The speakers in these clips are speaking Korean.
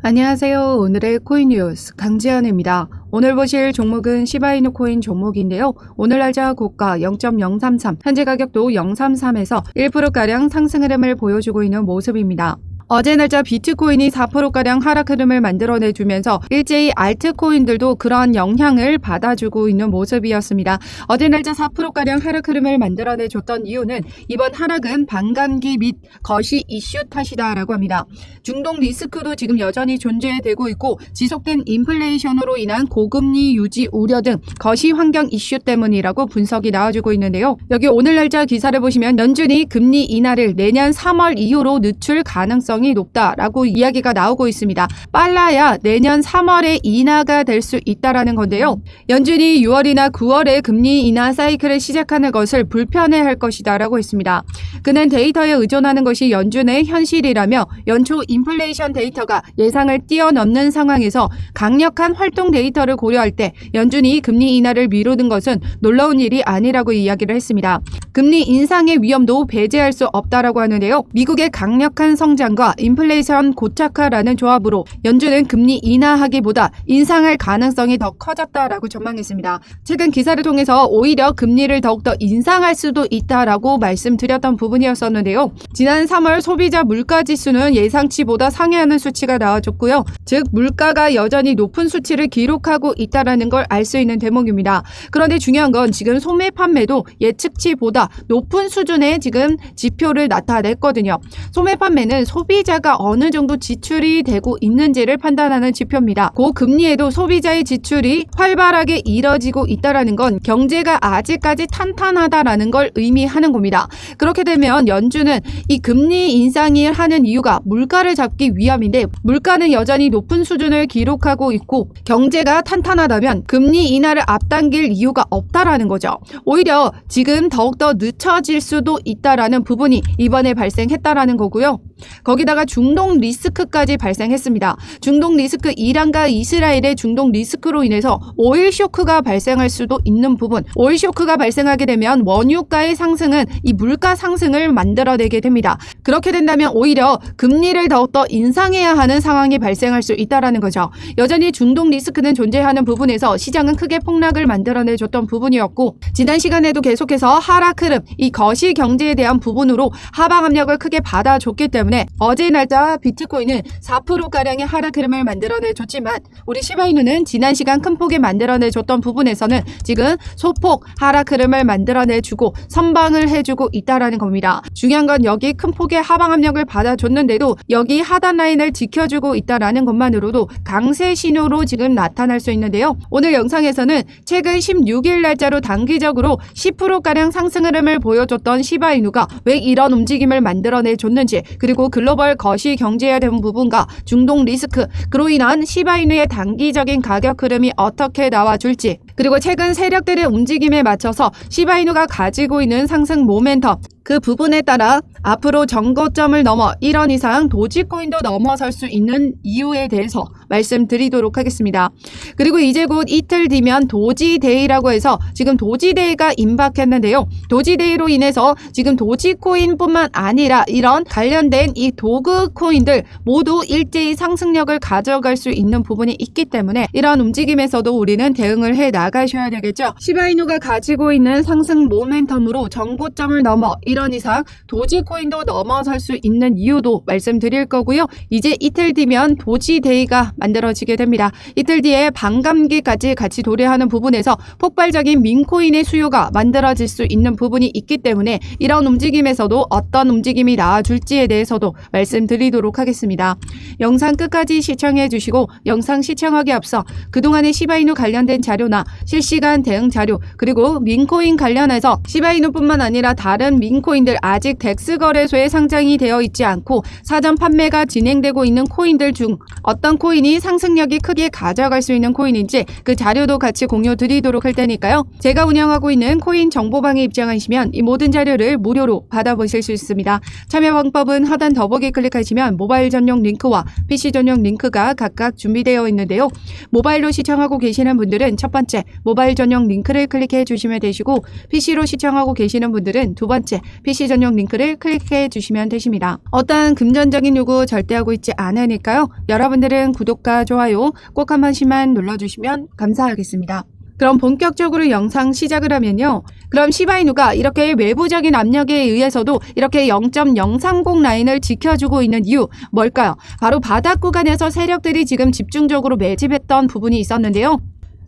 안녕하세요. 오늘의 코인 뉴스 강지연입니다. 오늘 보실 종목은 시바이누 코인 종목인데요. 오늘 날짜 고가 0.033, 현재 가격도 033에서 1%가량 상승 흐름을 보여주고 있는 모습입니다. 어제 날짜 비트코인이 4%가량 하락 흐름을 만들어내주면서 일제히 알트코인들도 그러한 영향을 받아주고 있는 모습이었습니다. 어제 날짜 4%가량 하락 흐름을 만들어내줬던 이유는 이번 하락은 반감기 및 거시 이슈 탓이다라고 합니다. 중동 리스크도 지금 여전히 존재되고 있고 지속된 인플레이션으로 인한 고금리 유지 우려 등 거시 환경 이슈 때문이라고 분석이 나와주고 있는데요. 여기 오늘 날짜 기사를 보시면 연준이 금리 인하를 내년 3월 이후로 늦출 가능성이 높다라고 이야기가 나오고 있습니다. 빨라야 내년 3월에 인하가 될 수 있다라는 건데요. 연준이 6월이나 9월에 금리 인하 사이클을 시작하는 것을 불편해할 것이다라고 했습니다. 그는 데이터에 의존하는 것이 연준의 현실이라며 연초 인플레이션 데이터가 예상을 뛰어넘는 상황에서 강력한 활동 데이터를 고려할 때 연준이 금리 인하를 미루는 것은 놀라운 일이 아니라고 이야기를 했습니다. 금리 인상의 위험도 배제할 수 없다라고 하는데요. 미국의 강력한 성장과 인플레이션 고착화라는 조합으로 연준은 금리 인하하기보다 인상할 가능성이 더 커졌다라고 전망했습니다. 최근 기사를 통해서 오히려 금리를 더욱더 인상할 수도 있다라고 말씀드렸던 부분이었었는데요. 지난 3월 소비자 물가지수는 예상치보다 상회하는 수치가 나와줬고요. 즉 물가가 여전히 높은 수치를 기록하고 있다는 걸 알 수 있는 대목입니다. 그런데 중요한 건 지금 소매 판매도 예측치보다 높은 수준의 지금 지표를 나타냈거든요. 소매 판매는 소비자가 어느 정도 지출이 되고 있는지를 판단하는 지표입니다. 고금리에도 소비자의 지출이 활발하게 이뤄지고 있다는 건 경제가 아직까지 탄탄하다라는 걸 의미하는 겁니다. 그렇게 되면 연준은 이 금리 인상이 하는 이유가 물가를 잡기 위함인데 물가는 여전히 높은 수준을 기록하고 있고 경제가 탄탄하다면 금리 인하를 앞당길 이유가 없다라는 거죠. 오히려 지금 더욱더 늦춰질 수도 있다라는 부분이 이번에 발생했다라는 거고요. 거기다가 중동 리스크까지 발생했습니다. 중동 리스크, 이란과 이스라엘의 중동 리스크로 인해서 오일 쇼크가 발생할 수도 있는 부분, 오일 쇼크가 발생하게 되면 원유가의 상승은 이 물가 상승을 만들어내게 됩니다. 그렇게 된다면 오히려 금리를 더욱더 인상해야 하는 상황이 발생할 수 있다는 거죠. 여전히 중동 리스크는 존재하는 부분에서 시장은 크게 폭락을 만들어내줬던 부분이었고 지난 시간에도 계속해서 하락 흐름, 이 거시 경제에 대한 부분으로 하방 압력을 크게 받아줬기 때문에 어제 날짜 비트코인은 4%가량의 하락 흐름을 만들어내줬지만 우리 시바이누는 지난 시간 큰 폭에 만들어내줬던 부분에서는 지금 소폭 하락 흐름을 만들어내주고 선방을 해주고 있다는 겁니다. 중요한 건 여기 큰 폭의 하방 압력을 받아줬는데도 여기 하단 라인을 지켜주고 있다는 것만으로도 강세 신호로 지금 나타날 수 있는데요. 오늘 영상에서는 최근 16일 날짜로 단기적으로 10%가량 상승 흐름을 보여줬던 시바이누가 왜 이런 움직임을 만들어내줬는지, 그리고 글로벌 거시 경제에 대한 부분과 중동 리스크, 그로 인한 시바이누의 단기적인 가격 흐름이 어떻게 나와줄지, 그리고 최근 세력들의 움직임에 맞춰서 시바이누가 가지고 있는 상승 모멘텀, 그 부분에 따라 앞으로 정고점을 넘어 1원 이상 도지코인도 넘어설 수 있는 이유에 대해서 말씀드리도록 하겠습니다. 그리고 이제 곧 이틀 뒤면 도지데이라고 해서 지금 도지데이가 임박했는데요. 도지데이로 인해서 지금 도지코인뿐만 아니라 이런 관련된 이 도그코인들 모두 일제히 상승력을 가져갈 수 있는 부분이 있기 때문에 이런 움직임에서도 우리는 대응을 해 나가셔야 되겠죠. 시바이누가 가지고 있는 상승 모멘텀으로 정고점을 넘어 1원 이상 도지코인도 넘어설 수 있는 이유도 말씀드릴 거고요. 이제 이틀 뒤면 도지데이가 만들어지게 됩니다. 이틀 뒤에 반감기까지 같이 도래하는 부분에서 폭발적인 민코인의 수요가 만들어질 수 있는 부분이 있기 때문에 이런 움직임에서도 어떤 움직임이 나와줄지에 대해서도 말씀드리도록 하겠습니다. 영상 끝까지 시청해 주시고 영상 시청하기 앞서 그동안의 시바이누 관련된 자료나 실시간 대응 자료, 그리고 민코인 관련해서 시바이누뿐만 아니라 다른 민코인들 아직 덱스 거래소에 상장이 되어 있지 않고 사전 판매가 진행되고 있는 코인들 중 어떤 코인이 상승력이 크게 가져갈 수 있는 코인인지 그 자료도 같이 공유 드리도록 할 테니까요. 제가 운영하고 있는 코인 정보방에 입장하시면 이 모든 자료를 무료로 받아보실 수 있습니다. 참여 방법은 하단 더보기 클릭하시면 모바일 전용 링크와 PC 전용 링크가 각각 준비되어 있는데요. 모바일로 시청하고 계시는 분들은 첫 번째 번째, 모바일 전용 링크를 클릭해 주시면 되시고 PC로 시청하고 계시는 분들은 두 번째, PC 전용 링크를 클릭해 주시면 되십니다. 어떠한 금전적인 요구 절대 하고 있지 않으니까요. 여러분들은 구독과 좋아요 꼭 한 번씩만 눌러주시면 감사하겠습니다. 그럼 본격적으로 영상 시작을 하면요. 그럼 시바이누가 이렇게 외부적인 압력에 의해서도 이렇게 0.030 라인을 지켜주고 있는 이유 뭘까요? 바로 바닥 구간에서 세력들이 지금 집중적으로 매집했던 부분이 있었는데요.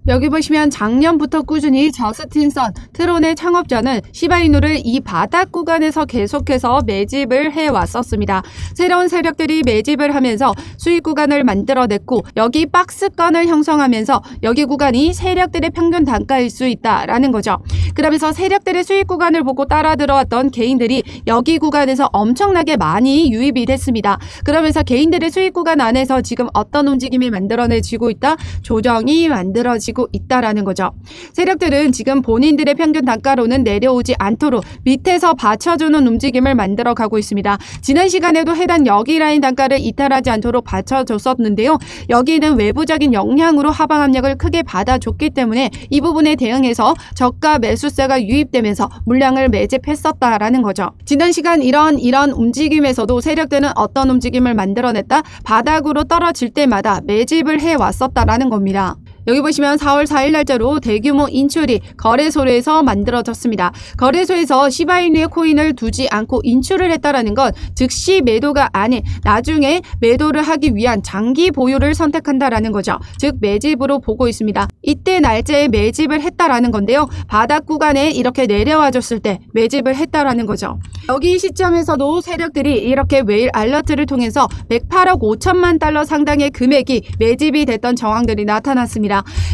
여기 보시면 작년부터 꾸준히 저스틴선, 트론의 창업자는 시바이누를 이 바닥 구간에서 계속해서 매집을 해왔었습니다. 새로운 세력들이 매집을 하면서 수익 구간을 만들어냈고 여기 박스권을 형성하면서 여기 구간이 세력들의 평균 단가일 수 있다라는 거죠. 그러면서 세력들의 수익 구간을 보고 따라 들어왔던 개인들이 여기 구간에서 엄청나게 많이 유입이 됐습니다. 그러면서 개인들의 수익 구간 안에서 지금 어떤 움직임이 만들어내지고 있다? 조정이 만들어지고 있다라는 거죠. 세력들은 지금 본인들의 평균 단가로는 내려오지 않도록 밑에서 받쳐주는 움직임을 만들어 가고 있습니다. 지난 시간에도 해당 여기 라인 단가를 이탈하지 않도록 받쳐줬었는데요. 여기는 외부적인 영향으로 하방 압력을 크게 받아줬기 때문에 이 부분에 대응해서 저가 매수세가 유입되면서 물량을 매집했었다라는 거죠. 지난 시간 이런 움직임에서도 세력들은 어떤 움직임을 만들어냈다? 바닥으로 떨어질 때마다 매집을 해왔었다라는 겁니다. 여기 보시면 4월 4일 날짜로 대규모 인출이 거래소에서 만들어졌습니다. 거래소에서 시바이누의 코인을 두지 않고 인출을 했다라는 건 즉시 매도가 아닌 나중에 매도를 하기 위한 장기 보유를 선택한다라는 거죠. 즉 매집으로 보고 있습니다. 이때 날짜에 매집을 했다라는 건데요. 바닥 구간에 이렇게 내려와 줬을 때 매집을 했다라는 거죠. 여기 시점에서도 세력들이 이렇게 웨일 알러트를 통해서 108억 5천만 달러 상당의 금액이 매집이 됐던 정황들이 나타났습니다.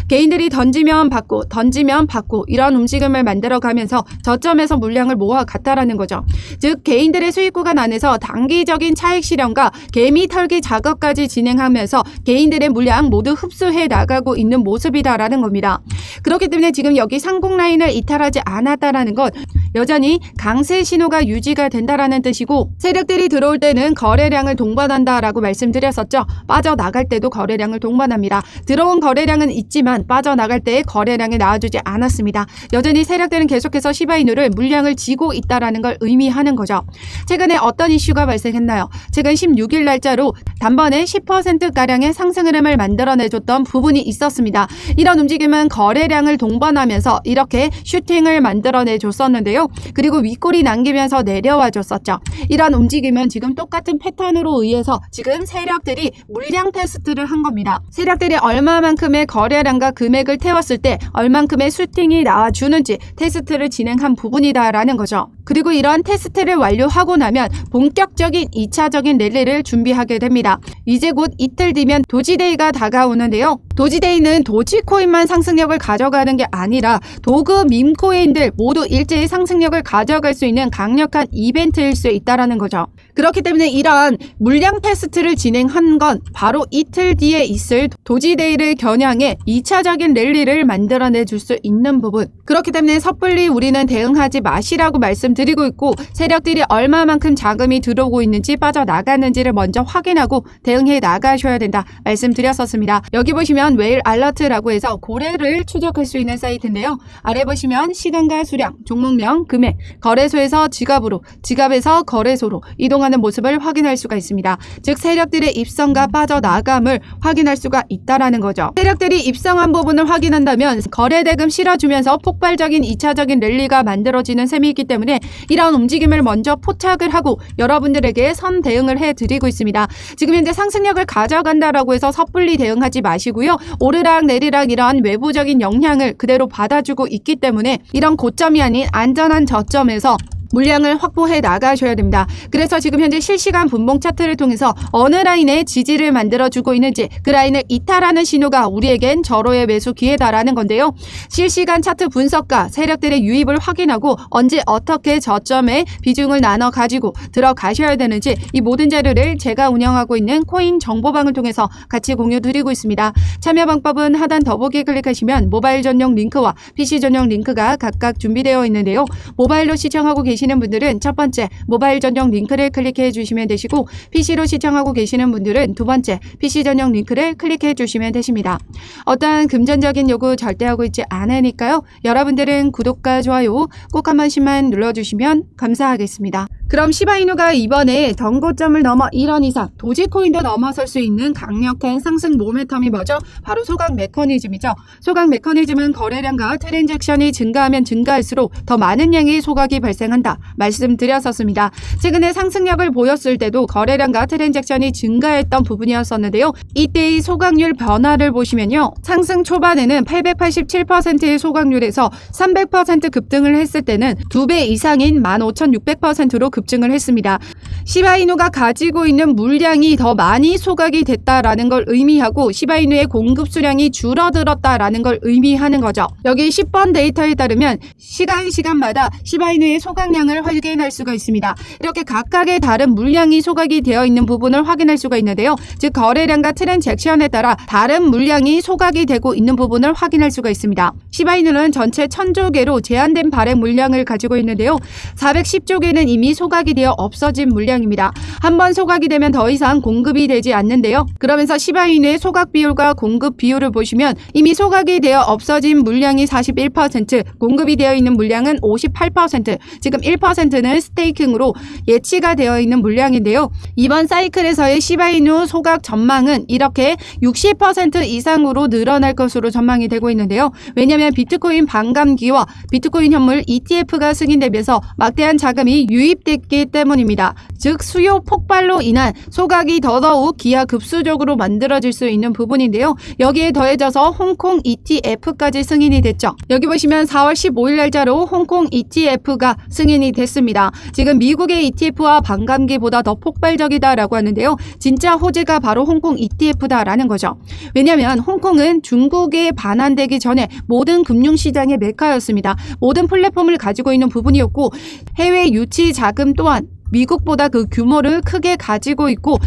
개인들이 던지면 받고 이런 움직임을 만들어가면서 저점에서 물량을 모아갔다라는 거죠. 즉 개인들의 수익 구간 안에서 단기적인 차익 실현과 개미 털기 작업까지 진행하면서 개인들의 물량 모두 흡수해 나가고 있는 모습이다라는 겁니다. 그렇기 때문에 지금 여기 상공 라인을 이탈하지 않았다라는 것 여전히 강세 신호가 유지가 된다라는 뜻이고 세력들이 들어올 때는 거래량을 동반한다라고 말씀드렸었죠. 빠져나갈 때도 거래량을 동반합니다. 들어온 거래량은 있지만 빠져나갈 때의 거래량이 나와주지 않았습니다. 여전히 세력들은 계속해서 시바이누를 물량을 쥐고 있다라는 걸 의미하는 거죠. 최근에 어떤 이슈가 발생했나요? 최근 16일 날짜로 단번에 10%가량의 상승 흐름을 만들어내줬던 부분이 있었습니다. 이런 움직임은 거래량을 동반하면서 이렇게 슈팅을 만들어내줬었는데요. 그리고 윗골이 남기면서 내려와 줬었죠. 이런 움직임은 지금 똑같은 패턴으로 의해서 지금 세력들이 물량 테스트를 한 겁니다. 세력들이 얼마만큼의 거래량과 금액을 태웠을 때 얼만큼의 슈팅이 나와주는지 테스트를 진행한 부분이다라는 거죠. 그리고 이러한 테스트를 완료하고 나면 본격적인 2차적인 랠리를 준비하게 됩니다. 이제 곧 이틀 뒤면 도지데이가 다가오는데요. 도지데이는 도지코인만 상승력을 가져가는 게 아니라 도구 밈코인들 모두 일제히 상승력을 가져갈 수 있는 강력한 이벤트일 수 있다는 거죠. 그렇기 때문에 이러한 물량 테스트를 진행한 건 바로 이틀 뒤에 있을 도지데이를 겨냥해 2차적인 랠리를 만들어내 줄 수 있는 부분. 그렇기 때문에 섣불리 우리는 대응하지 마시라고 말씀드리고 있고 세력들이 얼마만큼 자금이 들어오고 있는지 빠져나가는지를 먼저 확인하고 대응해 나가셔야 된다 말씀드렸었습니다. 여기 보시면 웨일 알러트라고 해서 고래를 추적할 수 있는 사이트인데요. 아래 보시면 시간과 수량, 종목명, 금액, 거래소에서 지갑으로, 지갑에서 거래소로 이동하는 모습을 확인할 수가 있습니다. 즉 세력들의 입성과 빠져나감을 확인할 수가 있다라는 거죠. 세력들이 입성한 부분을 확인한다면 거래대금 실어주면서 폭발적인 2차적인 랠리가 만들어지는 셈이기 때문에 이런 움직임을 먼저 포착을 하고 여러분들에게 선 대응을 해드리고 있습니다. 지금 현재 상승력을 가져간다라고 해서 섣불리 대응하지 마시고요. 오르락 내리락 이러한 외부적인 영향을 그대로 받아주고 있기 때문에 이런 고점이 아닌 안전한 저점에서 물량을 확보해 나가셔야 됩니다. 그래서 지금 현재 실시간 분봉 차트를 통해서 어느 라인에 지지를 만들어주고 있는지 그 라인을 이탈하는 신호가 우리에겐 절호의 매수 기회다라는 건데요. 실시간 차트 분석과 세력들의 유입을 확인하고 언제 어떻게 저점에 비중을 나눠 가지고 들어가셔야 되는지 이 모든 자료를 제가 운영하고 있는 코인 정보방을 통해서 같이 공유 드리고 있습니다. 참여 방법은 하단 더보기 클릭하시면 모바일 전용 링크와 PC 전용 링크가 각각 준비되어 있는데요. 모바일로 시청하고 계신 계시는 분들은 첫 번째 모바일 전용 링크를 클릭해 주시면 되시고 PC로 시청하고 계시는 분들은 두 번째 PC 전용 링크를 클릭해 주시면 되십니다. 어떠한 금전적인 요구 절대 하고 있지 않으니까요. 여러분들은 구독과 좋아요 꼭 한 번씩만 눌러주시면 감사하겠습니다. 그럼 시바이누가 이번에 덩고점을 넘어 1원 이상 도지코인도 넘어설 수 있는 강력한 상승 모멘텀이 뭐죠? 바로 소각 메커니즘이죠. 소각 메커니즘은 거래량과 트랜잭션이 증가하면 증가할수록 더 많은 양의 소각이 발생한다 말씀드렸었습니다. 최근에 상승력을 보였을 때도 거래량과 트랜잭션이 증가했던 부분이었었는데요. 이때의 소각률 변화를 보시면요. 상승 초반에는 887%의 소각률에서 300% 급등을 했을 때는 2배 이상인 15,600%로 급증을 했습니다. 시바이누가 가지고 있는 물량이 더 많이 소각이 됐다라는 걸 의미하고 시바이누의 공급 수량이 줄어들었다라는 걸 의미하는 거죠. 여기 10번 데이터에 따르면 시간마다 시바이누의 소각량을 확인할 수가 있습니다. 이렇게 각각의 다른 물량이 소각이 되어 있는 부분을 확인할 수가 있는데요. 즉 거래량과 트랜잭션에 따라 다른 물량이 소각이 되고 있는 부분을 확인할 수가 있습니다. 시바이누는 전체 1000조 개로 제한된 발행 물량을 가지고 있는데요. 410조 개는 이미 소각이 되어 없어진 물량입니다. 한번 소각이 되면 더 이상 공급이 되지 않는데요. 그러면서 시바이누의 소각 비율과 공급 비율을 보시면 이미 소각이 되어 없어진 물량이 41%, 공급이 되어 있는 물량은 58%, 지금 1%는 스테이킹으로 예치가 되어 있는 물량인데요. 이번 사이클에서의 시바이누 소각 전망은 이렇게 60% 이상으로 늘어날 것으로 전망이 되고 있는데요. 왜냐하면 비트코인 반감기와 비트코인 현물 ETF가 승인되면서 막대한 자금이 유입됐기 때문입니다. 즉 수요 폭발로 인한 소각이 더더욱 기하급수적으로 만들어질 수 있는 부분인데요. 여기에 더해져서 홍콩 ETF까지 승인이 됐죠. 여기 보시면 4월 15일 날짜로 홍콩 ETF가 승인이 됐습니다. 지금 미국의 ETF와 반감기보다 더 폭발적이다라고 하는데요. 진짜 호재가 바로 홍콩 ETF다라는 거죠. 왜냐하면 홍콩은 중국에 반환되기 전에 모든 금융시장의 메카였습니다. 모든 플랫폼을 가지고 있는 부분이었고 해외 유치 자금 또한 미국보다 그 규모를 크게 가지고 있고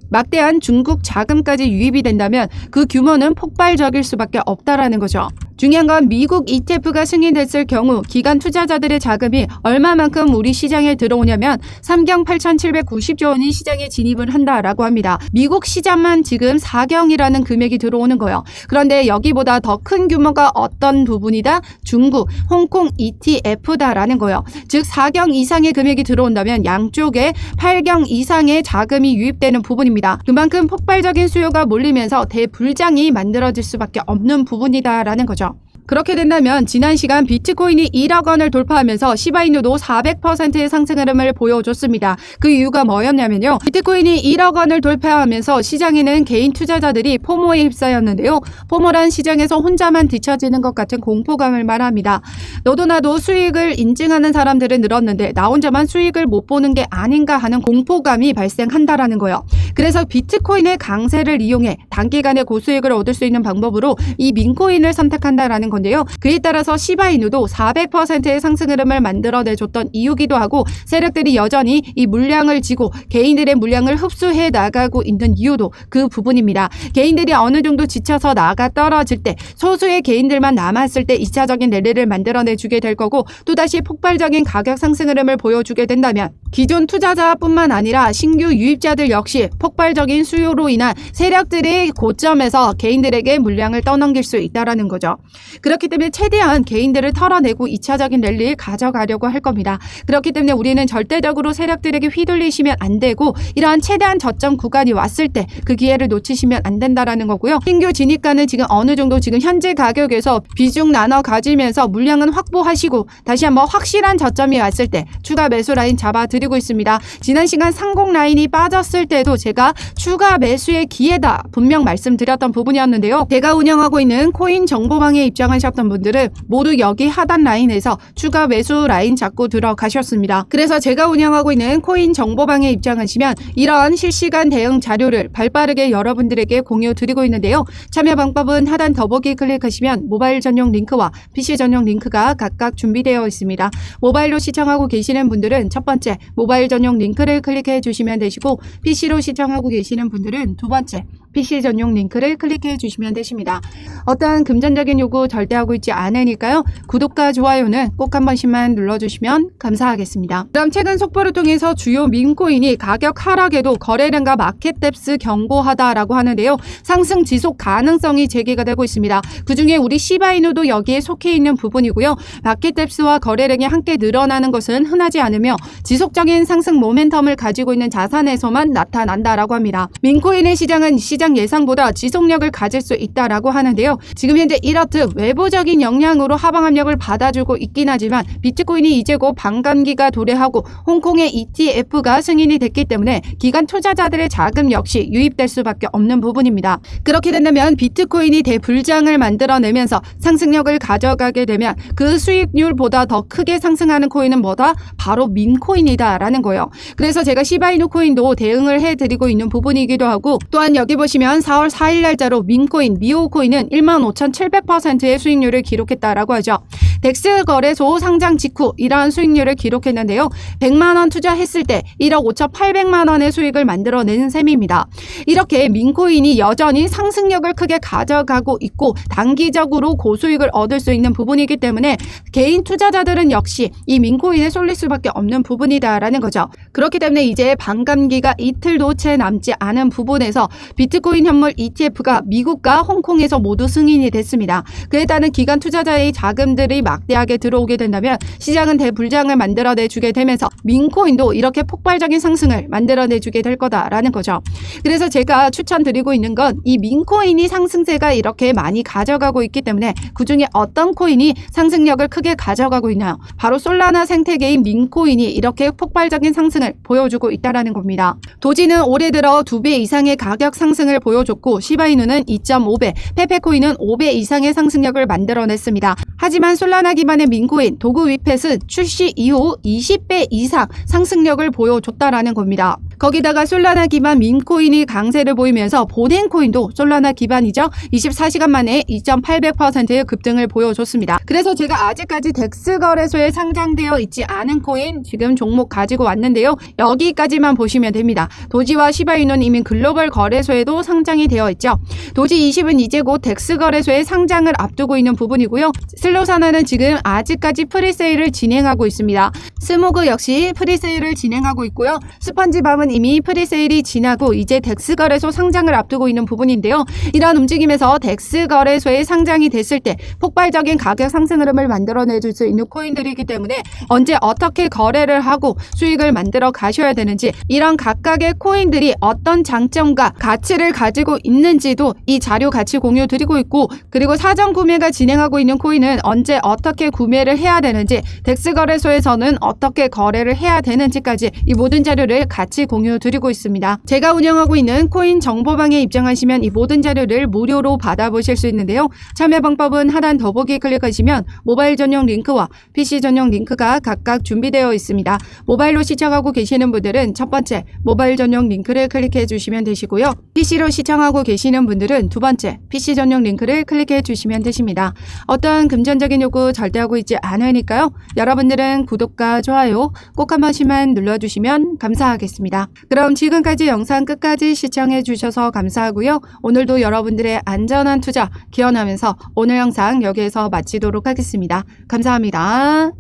막대한 중국 자금까지 유입이 된다면 그 규모는 폭발적일 수밖에 없다라는 거죠. 중요한 건 미국 ETF가 승인됐을 경우 기관 투자자들의 자금이 얼마만큼 우리 시장에 들어오냐면 3경 8,790조 원이 시장에 진입을 한다라고 합니다. 미국 시장만 지금 4경이라는 금액이 들어오는 거예요. 그런데 여기보다 더 큰 규모가 어떤 부분이다? 중국, 홍콩 ETF다라는 거예요. 즉 4경 이상의 금액이 들어온다면 양쪽에 8경 이상의 자금이 유입되는 부분입니다. 그만큼 폭발적인 수요가 몰리면서 대불장이 만들어질 수밖에 없는 부분이다라는 거죠. 그렇게 된다면 지난 시간 비트코인이 1억 원을 돌파하면서 시바이누도 400%의 상승 흐름을 보여줬습니다. 그 이유가 뭐였냐면요. 비트코인이 1억 원을 돌파하면서 시장에는 개인 투자자들이 포모에 휩싸였는데요. 포모란 시장에서 혼자만 뒤처지는 것 같은 공포감을 말합니다. 너도 나도 수익을 인증하는 사람들은 늘었는데 나 혼자만 수익을 못 보는 게 아닌가 하는 공포감이 발생한다라는 거예요. 그래서 비트코인의 강세를 이용해 단기간에 고수익을 얻을 수 있는 방법으로 이 민코인을 선택한다라는 건데요. 그에 따라서 시바이누도 400%의 상승 흐름을 만들어내줬던 이유기도 하고 세력들이 여전히 이 물량을 쥐고 개인들의 물량을 흡수해 나가고 있는 이유도 그 부분입니다. 개인들이 어느 정도 지쳐서 나가 떨어질 때 소수의 개인들만 남았을 때 2차적인 랠리를 만들어내주게 될 거고 또다시 폭발적인 가격 상승 흐름을 보여주게 된다면 기존 투자자뿐만 아니라 신규 유입자들 역시 폭발적인 수요로 인한 세력들의 고점에서 개인들에게 물량을 떠넘길 수 있다는 거죠. 그렇기 때문에 최대한 개인들을 털어내고 2차적인 랠리를 가져가려고 할 겁니다. 그렇기 때문에 우리는 절대적으로 세력들에게 휘둘리시면 안 되고 이러한 최대한 저점 구간이 왔을 때 그 기회를 놓치시면 안 된다라는 거고요. 신규 진입가는 지금 어느 정도 지금 현재 가격에서 비중 나눠 가지면서 물량은 확보하시고 다시 한번 확실한 저점이 왔을 때 추가 매수 라인 잡아드리고 있습니다. 지난 시간 상공 라인이 빠졌을 때도 제가 추가 매수의 기회다 분명 말씀드렸던 부분이었는데요. 제가 운영하고 있는 코인 정보방에 입장하셨던 분들은 모두 여기 하단 라인에서 추가 매수 라인 잡고 들어가셨습니다. 그래서 제가 운영하고 있는 코인 정보방에 입장하시면 이러한 실시간 대응 자료를 발빠르게 여러분들에게 공유 드리고 있는데요. 참여 방법은 하단 더보기 클릭하시면 모바일 전용 링크와 PC 전용 링크가 각각 준비되어 있습니다. 모바일로 시청하고 계시는 분들은 첫 번째 모바일 전용 링크를 클릭해 주시면 되시고 PC로 시청하고 계시는 분들은 두 번째 PC 전용 링크를 클릭해 주시면 되십니다. 어떠한 금전적인 요구 절대 하고 있지 않으니까요. 구독과 좋아요는 꼭 한 번씩만 눌러주시면 감사하겠습니다. 그럼 최근 속보를 통해서 주요 밈코인이 가격 하락에도 거래량과 마켓뎁스 경고하다라고 하는데요. 상승 지속 가능성이 제기가 되고 있습니다. 그중에 우리 시바이누도 여기에 속해 있는 부분이고요. 마켓뎁스와 거래량이 함께 늘어나는 것은 흔하지 않으며 지속적인 상승 모멘텀을 가지고 있는 자산에서만 나타난다라고 합니다. 밈코인의 시장은 시장 예상보다 지속력을 가질 수 있다라고 하는데요. 지금 현재 이렇듯 외부적인 영향으로 하방 압력을 받아주고 있긴 하지만 비트코인이 이제 곧 반감기가 도래하고 홍콩의 ETF가 승인이 됐기 때문에 기관 투자자들의 자금 역시 유입될 수밖에 없는 부분입니다. 그렇게 된다면 비트코인이 대불장을 만들어내면서 상승력을 가져가게 되면 그 수익률보다 더 크게 상승하는 코인은 뭐다? 바로 밈코인이다 라는 거예요. 그래서 제가 시바이누 코인도 대응을 해드리고 있는 부분이기도 하고, 또한 여기 보시면 4월 4일 날짜로 밈코인, 미호 코인은 15,700%의 수익률을 기록했다라고 하죠. 덱스 거래소 상장 직후 이러한 수익률을 기록했는데요. 100만원 투자했을 때 1억 5,800만원의 수익을 만들어낸 셈입니다. 이렇게 밈코인이 여전히 상승력을 크게 가져가고 있고 단기적으로 고수익을 얻을 수 있는 부분이기 때문에 개인 투자자들은 역시 이 밈코인에 쏠릴 수밖에 없는 부분이다라는 거죠. 그렇기 때문에 이제 반감기가 이틀도 채 남지 않은 부분에서 비트코인 현물 ETF가 미국과 홍콩에서 모두 승인이 됐습니다. 그에 따른 기관 투자자의 자금들이 막대하게 들어오게 된다면 시장은 대불장을 만들어내주게 되면서 밈코인도 이렇게 폭발적인 상승을 만들어내주게 될 거다라는 거죠. 그래서 제가 추천드리고 있는 건 이 밈코인이 상승세가 이렇게 많이 가져가고 있기 때문에 그중에 어떤 코인이 상승력을 크게 가져가고 있나요? 바로 솔라나 생태계인 밈코인이 이렇게 폭발적인 상승을 보여주고 있다는 겁니다. 도지는 올해 들어 2배 이상의 가격 상승을 보여줬고 시바이누는 2.5배, 페페코인은 5배 이상의 상승력을 만들어냈습니다. 하지만 솔라나 기반의 밈코인 도구 위펫은 출시 이후 20배 이상 상승력을 보여줬다라는 겁니다. 거기다가 솔라나 기반 밈코인이 강세를 보이면서 보덴코인도 솔라나 기반이죠. 24시간 만에 2,800%의 급등을 보여줬습니다. 그래서 제가 아직까지 덱스 거래소에 상장되어 있지 않은 코인 지금 종목 가지고 왔는데요. 여기까지만 보시면 됩니다. 도지와 시바이누는 이미 글로벌 거래소에도 상장이 되어 있죠. 도지20은 이제 곧 덱스 거래소에 상장을 앞두고 있는 부분이고요. 슬로사나는 지금 아직까지 프리세일을 진행하고 있습니다. 스모그 역시 프리세일을 진행하고 있고요. 스펀지밤은 이미 프리세일이 지나고 이제 덱스 거래소 상장을 앞두고 있는 부분인데요. 이러한 움직임에서 덱스 거래소에 상장이 됐을 때 폭발적인 가격 상승 흐름을 만들어내줄 수 있는 코인들이기 때문에 언제 어떻게 거래를 하고 수익을 만들어 가셔야 되는지, 이런 각각의 코인들이 어떤 장점과 가치를 가지고 있는지도 이 자료 같이 공유 드리고 있고, 그리고 사전 구매가 진행하고 있는 코인은 언제 어떻게 구매를 해야 되는지, 덱스 거래소에서는 어떻게 거래를 해야 되는지까지 이 모든 자료를 같이 공유 드리고 있습니다. 제가 운영하고 있는 코인 정보방에 입장하시면 이 모든 자료를 무료로 받아보실 수 있는데요. 참여 방법은 하단 더보기 클릭하시면 모바일 전용 링크와 PC 전용 링크가 각각 준비되어 있습니다. 모바일로 시청하고 계시는 분들은 첫 번째 모바일 전용 링크를 클릭해 주시면 되시고요. PC로 시청하고 계시는 분들은 두 번째 PC 전용 링크를 클릭해 주시면 되십니다. 어떠한 금전적인 요구 절대 하고 있지 않으니까요. 여러분들은 구독과 좋아요 꼭 한 번씩만 눌러주시면 감사하겠습니다. 그럼 지금까지 영상 끝까지 시청해 주셔서 감사하고요. 오늘도 여러분들의 안전한 투자 기원하면서 오늘 영상 여기에서 마치도록 하겠습니다. 감사합니다.